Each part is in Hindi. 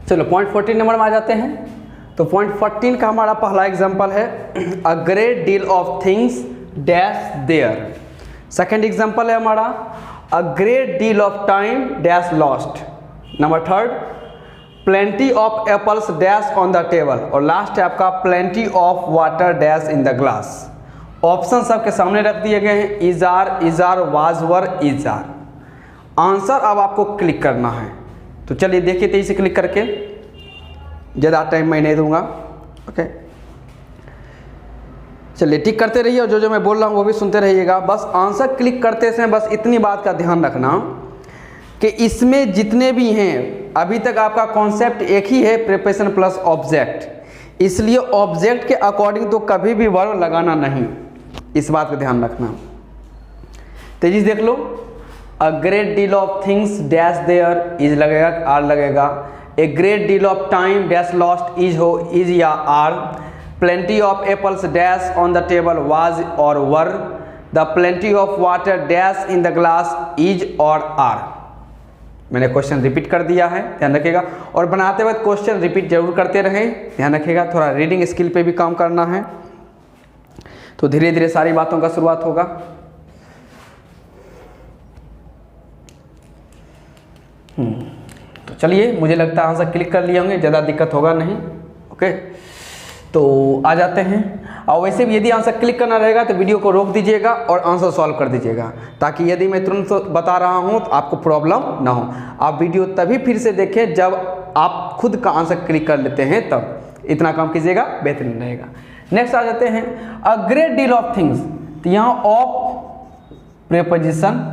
चलो पॉइंट 14 नंबर में आ जाते हैं। तो पॉइंट 14 का हमारा पहला एग्जांपल है a great deal of things dash there. Second example है हमारा a great deal of time dash lost. Number third plenty of apples dash on the table. और लास्ट है आपका plenty of water dash in the glass. Option सबके सामने रख दिए गए हैं, is are, was were, is are. Answer अब आपको क्लिक करना है। तो चलिए देखिए तेजी से क्लिक करके, ज़्यादा टाइम मैं नहीं दूंगा। ओके, चलिए टिक करते रहिए और जो मैं बोल रहा हूँ वो भी सुनते रहिएगा। बस आंसर क्लिक करते समय बस इतनी बात का ध्यान रखना कि इसमें जितने भी हैं अभी तक आपका कॉन्सेप्ट एक ही है, प्रिपोजिशन प्लस ऑब्जेक्ट। इसलिए ऑब्जेक्ट के अकॉर्डिंग तो कभी भी वर्ब लगाना नहीं, इस बात का ध्यान रखना। तेजी से देख लो, a great deal of things dash there, is लगेगा, आर लगेगा। A great deal of time dash lost, is हो, इज या are. Plenty of apples dash on the table, was और were. The plenty of water dash in the glass, is और आर। मैंने क्वेश्चन रिपीट कर दिया है, ध्यान रखिएगा। और बनाते वक्त क्वेश्चन रिपीट जरूर करते रहें, ध्यान रखिएगा। थोड़ा रीडिंग स्किल पे भी काम करना है, तो धीरे धीरे सारी बातों का शुरुआत होगा। तो चलिए, मुझे लगता है आंसर क्लिक कर लिए होंगे, ज़्यादा दिक्कत होगा नहीं। ओके, तो आ जाते हैं। और वैसे भी यदि आंसर क्लिक करना रहेगा तो वीडियो को रोक दीजिएगा और आंसर सॉल्व कर दीजिएगा, ताकि यदि मैं तुरंत बता रहा हूं तो आपको प्रॉब्लम ना हो। आप वीडियो तभी फिर से देखें जब आप खुद का आंसर क्लिक कर लेते हैं, तब इतना काम कीजिएगा, बेहतरीन रहेगा। नेक्स्ट आ जाते हैं अ ग्रेट डील ऑफ थिंग्स। तो यहाँ ऑफ प्रीपोजिशन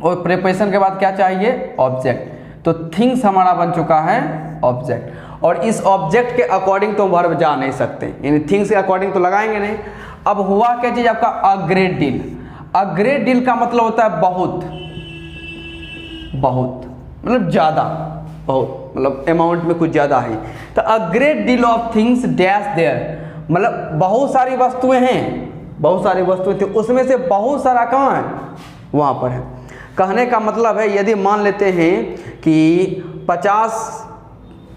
और प्रीपोजिशन के बाद क्या चाहिए, ऑब्जेक्ट। तो थिंग्स हमारा बन चुका है ऑब्जेक्ट, और इस ऑब्जेक्ट के अकॉर्डिंग तो वर्ब जा नहीं सकते, यानी थिंग्स के अकॉर्डिंग तो लगाएंगे नहीं। अब हुआ क्या चीज आपका, अ ग्रेट डील। अ ग्रेट डील का मतलब होता है बहुत, बहुत मतलब ज्यादा, बहुत मतलब अमाउंट में कुछ ज्यादा है। तो अ great deal of things dash there, मतलब बहुत सारी वस्तुएं हैं, बहुत सारी वस्तुएं थी, उसमें से बहुत सारा कहाँ है, वहां पर है। कहने का मतलब है यदि मान लेते हैं कि 50,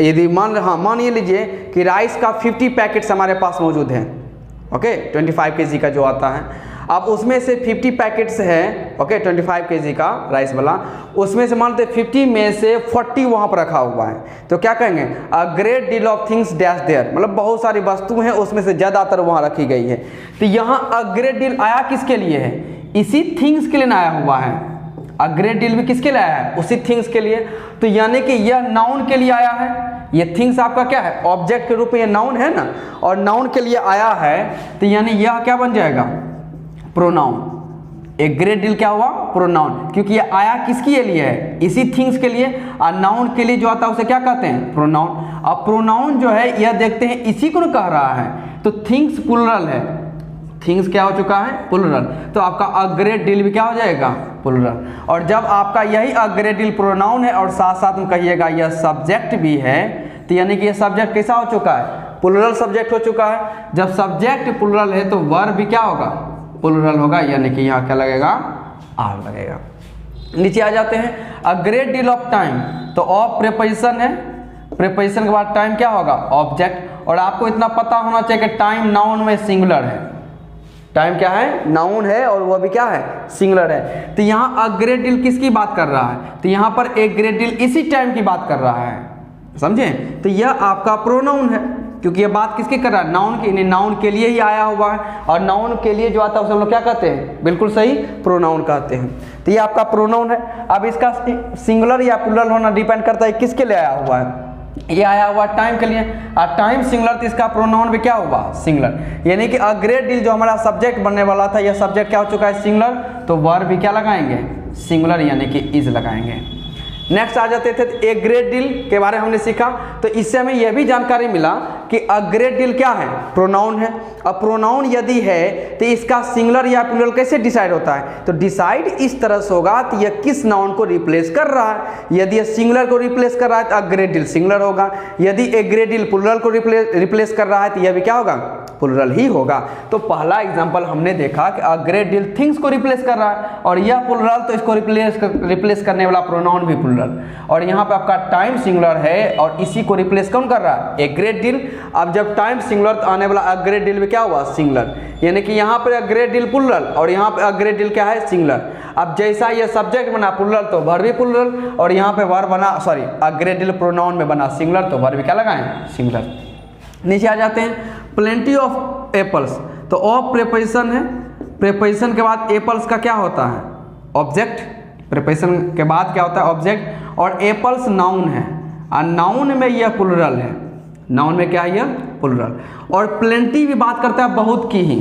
यदि मान ये लीजिए कि राइस का 50 पैकेट्स हमारे पास मौजूद हैं। ओके, 25 kg का जो आता है, अब उसमें से 50 पैकेट्स है। ओके, 25 kg का राइस वाला, उसमें से मान लेते 50 में से 40 वहाँ पर रखा हुआ है। तो क्या कहेंगे, अ great deal of things dash there, मतलब बहुत सारी वस्तु हैं, उसमें से ज़्यादातर वहाँ रखी गई है। तो यहाँ अ ग्रेट डील आया किसके लिए है, इसी थिंग्स के लिए आया हुआ है। अ ग्रेट डील भी किसके लिए आया है, उसी थिंग्स के लिए। तो यानी कि यह नाउन के लिए आया है। ये थिंग्स आपका क्या है, ऑब्जेक्ट के रूप में ये नाउन है ना, और नाउन के लिए आया है, तो यानी यह क्या बन जाएगा, प्रोनाउन। एक ग्रेट डील क्या हुआ, प्रोनाउन, क्योंकि ये आया किसके लिए है, इसी थिंग्स के लिए। और नाउन के लिए जो आता है उसे क्या कहते हैं, प्रोनाउन। अब प्रोनाउन जो है यह देखते हैं इसी को कह रहा है, तो थिंग्स प्लुरल है, थिंग्स क्या हो चुका है, प्लुरल। तो आपका अ ग्रेट डील भी क्या हो जाएगा, प्लुरल। और जब आपका यही अ ग्रेट डील प्रोनाउन है और साथ साथ में कहिएगा यह सब्जेक्ट भी है, तो यानी कि यह सब्जेक्ट कैसा हो चुका है, प्लुरल सब्जेक्ट हो चुका है। जब सब्जेक्ट प्लुरल है तो वर्ब भी क्या होगा, प्लुरल होगा, यानी कि यहाँ क्या लगेगा, आर लगेगा। नीचे आ जाते हैं अ ग्रेट डील ऑफ टाइम। तो ऑफ प्रीपोजिशन है, प्रीपोजिशन के बाद टाइम क्या होगा, ऑब्जेक्ट। और आपको इतना पता होना चाहिए कि टाइम नाउन में सिंगुलर है, टाइम क्या है, नाउन है, और वह भी क्या है, सिंगुलर है। तो यहाँ अ ग्रेट डील किसकी बात कर रहा है, तो यहाँ पर एक ग्रेट डील इसी टाइम की बात कर रहा है, समझे। तो यह आपका प्रोनाउन है, क्योंकि यह बात किसकी कर रहा है, नाउन की, नाउन के लिए ही आया हुआ है। और नाउन के लिए जो आता है उसे हम लोग क्या कहते हैं, बिल्कुल सही, प्रोनाउन कहते हैं। तो ये आपका प्रोनाउन है। अब इसका सिंगुलर या प्लुरल होना डिपेंड करता है किसके लिए आया हुआ है, ये आया हुआ टाइम के लिए। और टाइम सिंगुलर, तो इसका प्रोनाउन भी क्या हुआ, सिंगुलर। यानी कि अ ग्रेट डील जो हमारा सब्जेक्ट बनने वाला था, यह सब्जेक्ट क्या हो चुका है, सिंगुलर। तो वर्ब भी क्या लगाएंगे, सिंगुलर, यानी कि इज लगाएंगे। नेक्स्ट आ जाते थे ए ग्रेट डील के बारे में हमने सीखा। तो इससे हमें यह भी जानकारी मिला कि अ ग्रेट डील क्या है, प्रोनाउन है। अब प्रोनाउन यदि है तो इसका सिंगुलर या प्लुरल कैसे डिसाइड होता है, तो डिसाइड इस तरह से होगा कि यह किस नाउन को रिप्लेस कर रहा है। यदि यह सिंगुलर को रिप्लेस कर रहा है तो अ ग्रेट डील सिंगुलर होगा। यदि ए ग्रेट डील प्लुरल को रिप्लेस कर रहा है तो यह भी क्या होगा, प्लूरल ही होगा। तो पहला एग्जांपल हमने देखा कि अ ग्रेट डील थिंग्स को रिप्लेस कर रहा है और यह प्लूरल, तो इसको रिप्लेस करने वाला प्रोनाउन भी प्लूरल। और यहाँ पे आपका टाइम सिंगुलर है और इसी को रिप्लेस कौन कर रहा है? ए ग्रेट डील। अब जब टाइम सिंगुलर तो आने वाला अ ग्रेट डील में क्या हुआ? सिंगुलर। यानी कि यहाँ पे अ ग्रेट डील प्लूरल और यहाँ पे अ ग्रेट डील क्या है? सिंगुलर। अब जैसा ये सब्जेक्ट बना प्लूरल तो वर्ब भी प्लूरल, और यहाँ पे वर्ब बना अ ग्रेट डील प्रोनाउन में बना सिंगुलर तो वर्ब क्या लगाएं? सिंगुलर। नीचे आ जाते हैं, प्लेंटी ऑफ एप्पल्स। तो ऑफ प्रेपोजिशन है, प्रेपोजिशन के बाद एप्पल्स का क्या होता है? ऑब्जेक्ट। प्रेपोजिशन के बाद क्या होता है? ऑब्जेक्ट। और एप्पल्स नाउन है और नाउन में यह प्लूरल है। नाउन में क्या है? यह प्लूरल। और प्लेंटी भी बात करता है बहुत की ही।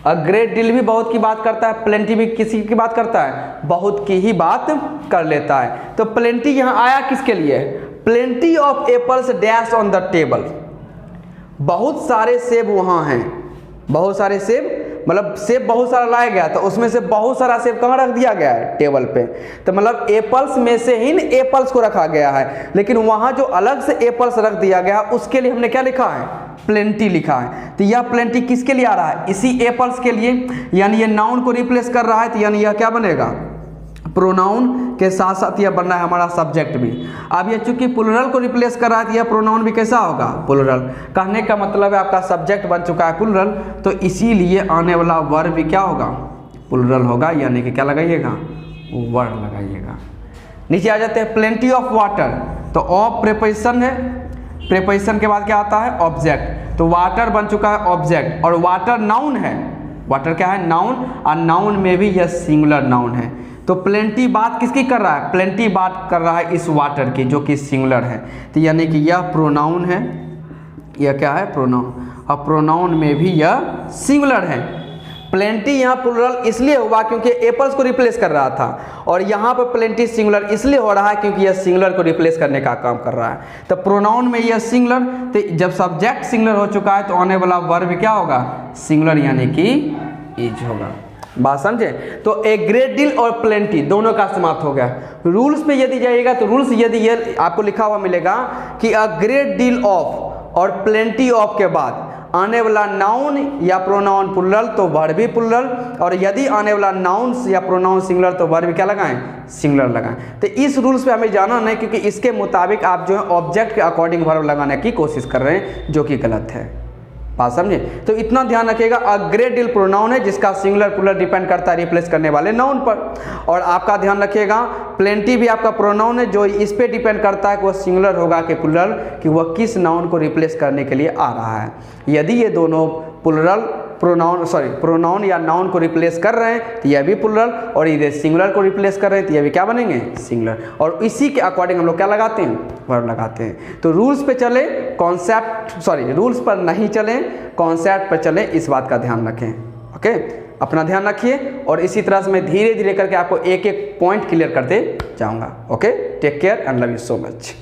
अ ग्रेट डील भी बहुत की बात करता है, प्लेंटी भी किसी की बात करता है? बहुत की ही बात कर लेता है। तो प्लेंटी यहाँ आया किसके लिए? Plenty of apples dash on the table. बहुत सारे सेब वहाँ हैं। बहुत सारे सेब मतलब सेब बहुत सारा लाया गया, तो उसमें से बहुत सारा सेब कहाँ रख दिया गया है? टेबल पे। तो मतलब एप्पल्स में से ही एप्पल्स को रखा गया है, लेकिन वहाँ जो अलग से एप्पल्स रख दिया गया उसके लिए हमने क्या लिखा है? प्लेंटी लिखा है। तो यह प्लेंटी किसके लिए आ रहा है? इसी एप्पल्स के लिए। यानी ये नाउन को रिप्लेस कर रहा है, तो यानी यह क्या बनेगा? प्रोनाउन के साथ साथ यह बनना है हमारा सब्जेक्ट भी। अब ये चूंकि प्लूरल को रिप्लेस कर रहा है तो यह प्रोनाउन भी कैसा होगा? प्लूरल। कहने का मतलब है आपका सब्जेक्ट बन चुका है प्लूरल, तो इसीलिए आने वाला वर्ब भी क्या होगा? प्लूरल होगा। यानी कि क्या लगाइएगा? वर्ब लगाइएगा। नीचे आ जाते हैं, प्लेंटी ऑफ वाटर। तो ऑफ प्रेपोजिशन है, प्रेपोजिशन के बाद क्या आता है? ऑब्जेक्ट। तो वाटर बन चुका है ऑब्जेक्ट, और वाटर नाउन है। वाटर क्या है? नाउन। और नाउन में भी यह सिंगुलर नाउन है। तो प्लेंटी बात किसकी कर रहा है? प्लेंटी बात कर रहा है इस वाटर की, जो कि सिंगुलर है। तो यानी कि यह प्रोनाउन है। यह क्या है? प्रोनाउन। और प्रोनाउन में भी यह सिंगुलर है। प्लेंटी यहाँ प्लूरल इसलिए हुआ क्योंकि एप्पल्स को रिप्लेस कर रहा था, और यहाँ पर प्लेंटी सिंगुलर इसलिए हो रहा है क्योंकि यह सिंगुलर को रिप्लेस करने का काम कर रहा है। तो प्रोनाउन में यह सिंगुलर, तो जब सब्जेक्ट सिंगुलर हो चुका है तो आने वाला वर्ब क्या होगा? सिंगुलर, यानी कि इज होगा। बात समझे? तो ए ग्रेट डील और प्लेंटी दोनों का समाप्त हो गया। रूल्स पे यदि जाइएगा तो रूल्स यदि ये आपको लिखा हुआ मिलेगा कि अ ग्रेट डील ऑफ और प्लेंटी ऑफ के बाद आने वाला नाउन या प्रोनाउन प्लूरल तो वर्ब भी प्लूरल, और यदि आने वाला नाउन या प्रोनाउन सिंगुलर तो वर्ब क्या लगाएं? सिंगुलर लगाएं। तो इस रूल्स पे हमें जाना नहीं, क्योंकि इसके मुताबिक आप जो है ऑब्जेक्ट के अकॉर्डिंग वर्ब लगाने की कोशिश कर रहे हैं, जो कि गलत है। बात समझे? तो इतना ध्यान रखिएगा, अ ग्रेट डील प्रोनाउन है जिसका सिंगुलर प्लूरल डिपेंड करता है रिप्लेस करने वाले नाउन पर। और आपका ध्यान रखिएगा, प्लेंटी भी आपका प्रोनाउन है जो इस पे डिपेंड करता है कि वह सिंगुलर होगा कि प्लूरल, कि वह किस नाउन को रिप्लेस करने के लिए आ रहा है। यदि ये दोनों प्रोनाउन या नाउन को रिप्लेस कर रहे हैं तो यह भी प्लूरल, और यदि सिंगुलर को रिप्लेस कर रहे हैं तो यह भी क्या बनेंगे? सिंगुलर। और इसी के अकॉर्डिंग हम लोग क्या लगाते हैं? वर्ब लगाते हैं। तो रूल्स पे चले, रूल्स पर नहीं चलें, कॉन्सेप्ट पर चलें, इस बात का ध्यान रखें। ओके, अपना ध्यान रखिए, और इसी तरह से मैं धीरे धीरे करके आपको एक एक पॉइंट क्लियर करते जाऊंगा। Okay, take care and love you so much.